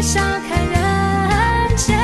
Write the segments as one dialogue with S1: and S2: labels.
S1: 笑看人间。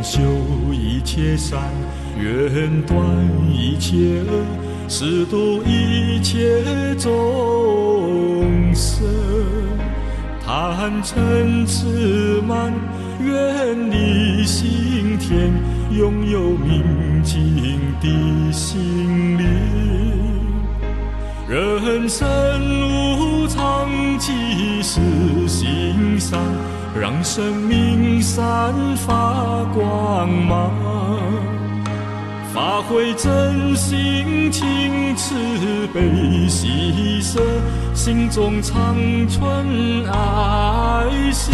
S2: 修一切善，愿断一切恶，使度一切众生。贪嗔痴慢，远离心田，拥有明净的心灵。人生无常，即是心善，让生命散发光芒，发挥真心情，慈悲喜舍，心中常存爱心。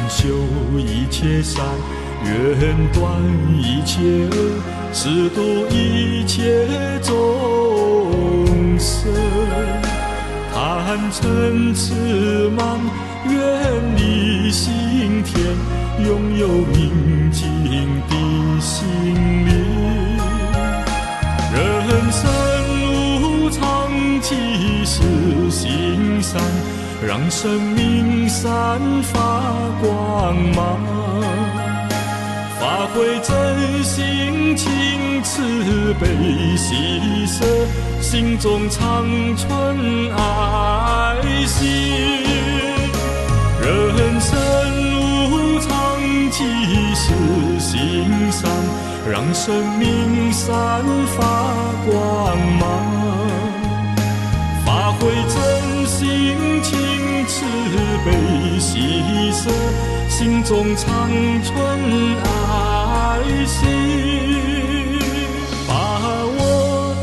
S2: 修一切善，愿断一切恶，使度一切众生。贪嗔痴慢，远离心田，拥有明净的心灵。人生心上，让生命散发光芒，发挥真心情，慈悲喜舍，心中长存爱心。人生无常，即是心上，让生命散发光芒，发挥真心情，慈悲喜舍，心中长存爱心。把握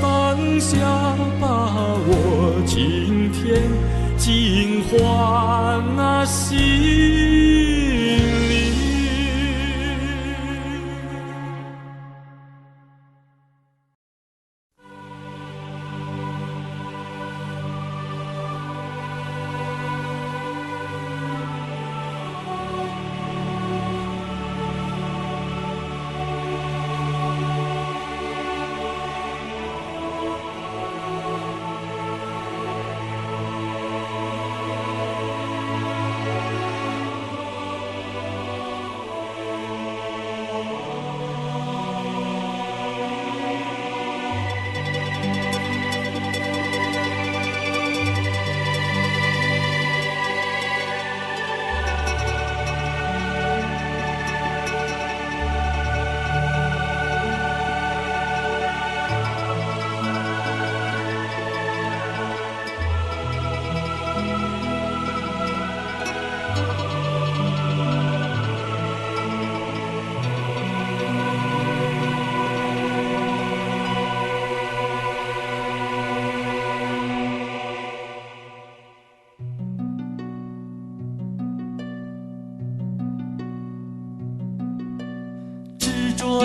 S2: 当下，把握今天，尽欢心里。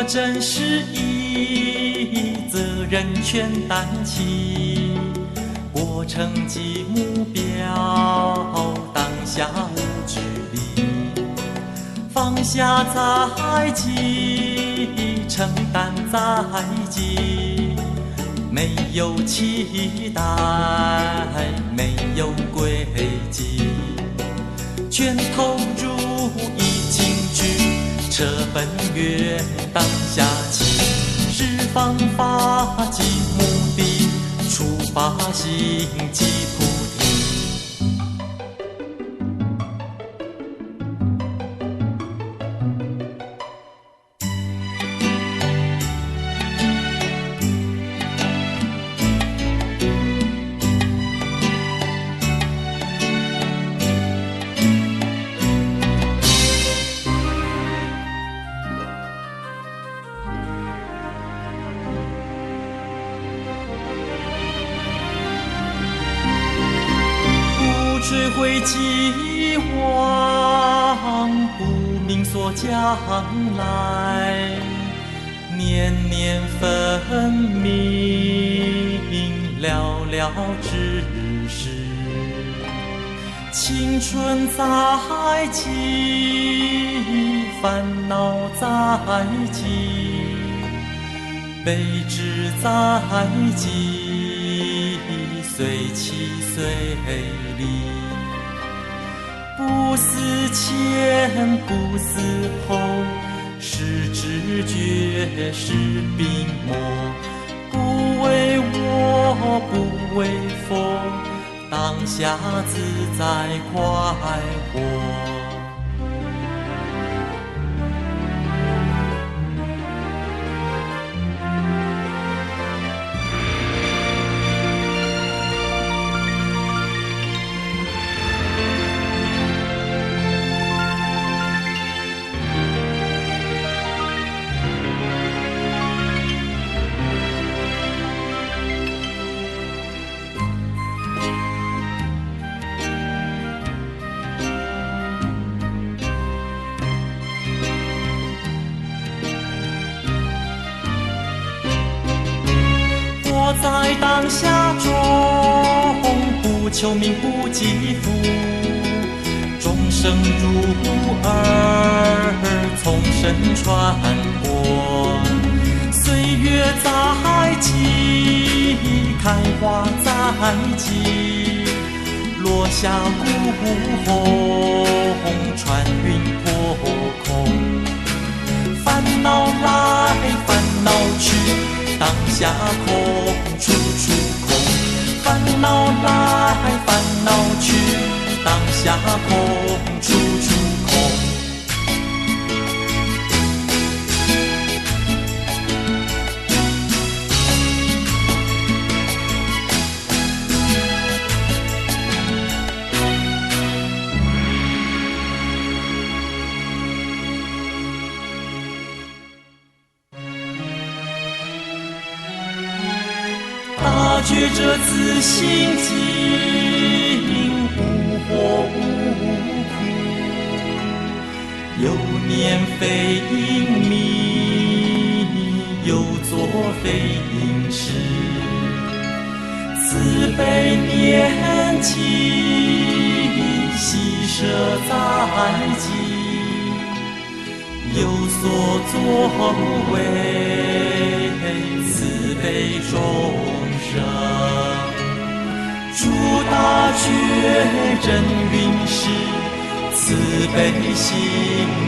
S3: 真实意，责任全担起，过程及目标，当下无距离，放下在即，承担在即，没有期待，没有轨迹，全投入已进去，车奔月当下起，是方法即目的，出发心即菩提。追悔既往，不明所将来，年年分明，寥寥之时，青春在即，烦恼在即，悲智在即，随起随离，不思前，不思后，是知觉，是病魔，不为我，不为佛，当下自在快活。在当下中，不求名不积福，众生如儿从身穿过，岁月在即，开花在即，落下孤鸿，穿云破空。烦恼来，烦恼去，当下空，处处空。烦恼来，烦恼去，当下空，处处空。大觉者自性净，无惑无苦，有念非因迷，有作非因事。慈悲念起，喜舍在即，有所作为，慈悲众生。诸大觉真云是，慈悲心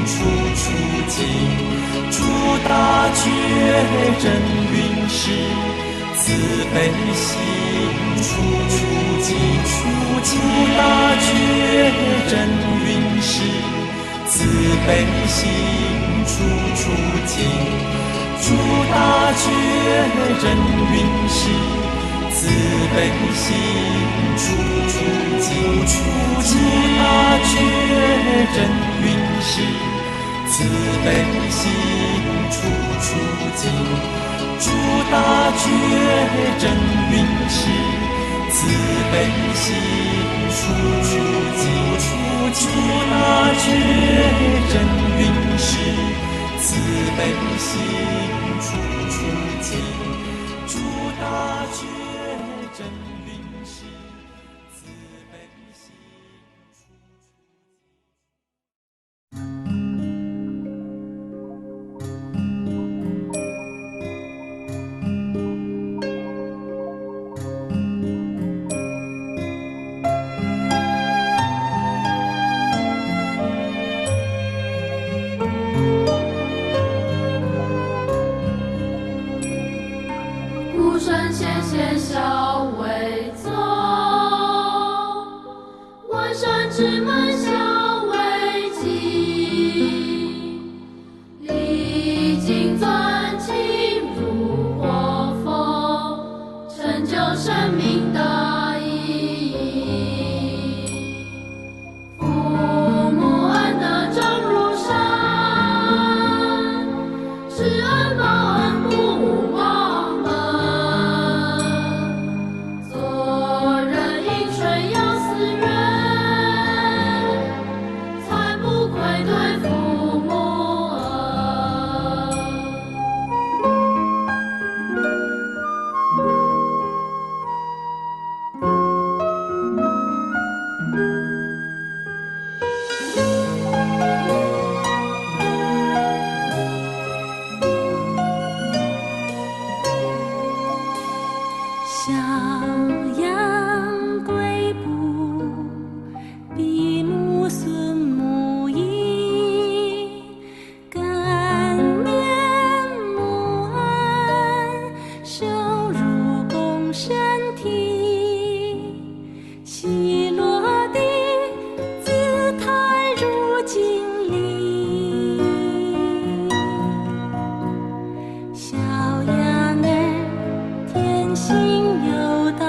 S3: 处处净。诸大觉真云是，慈悲心处处净。诸大觉真云是，慈悲心处处净。诸大觉真云是，慈悲心处处净。诸大觉真云是，慈悲心处处净。诸大觉真云是，慈悲心处处净。诸大觉真云是，慈悲心处处净。诸大觉真云是，慈悲心处处
S1: 孤身纤纤小微奏，万山之门小微迹。历经钻情入火风，成就生命的意义。父母恩德长如山，知恩报恩不忘本。做人应顺要思源，才不愧对父母恩。
S4: 小羊归步，比母孙母仪。感念母恩，受入共身体。喜落地，姿态如锦鲤。小羊儿天性有道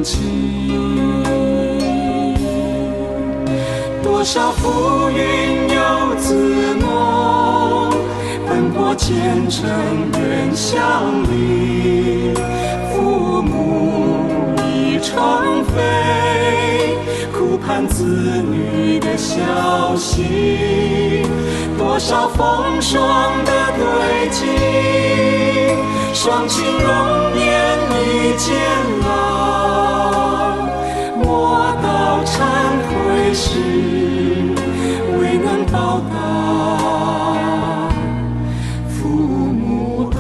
S3: 情。多少浮云游子梦，奔波前程远乡里。父母已成飞，苦盼子女的消息。多少风霜的堆积，双亲容颜已渐老。莫道忏悔时，未能报答父母恩。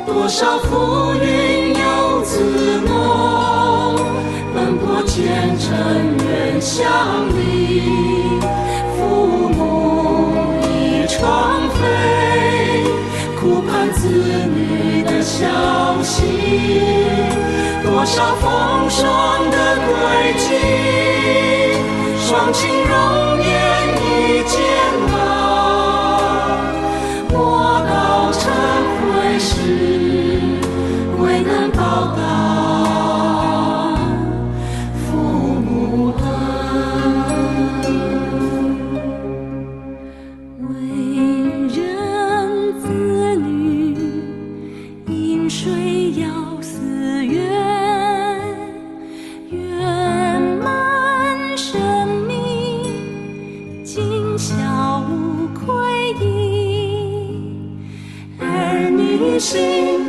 S3: 多少浮云游子梦，奔波前程远乡里。父母已成飞，苦盼子女的消息。多少风霜的轨迹，双亲容颜已渐老。莫道忏悔时，未能报答父母恩。为人子女，饮水要思源，圆满生命，尽孝无愧意。儿女心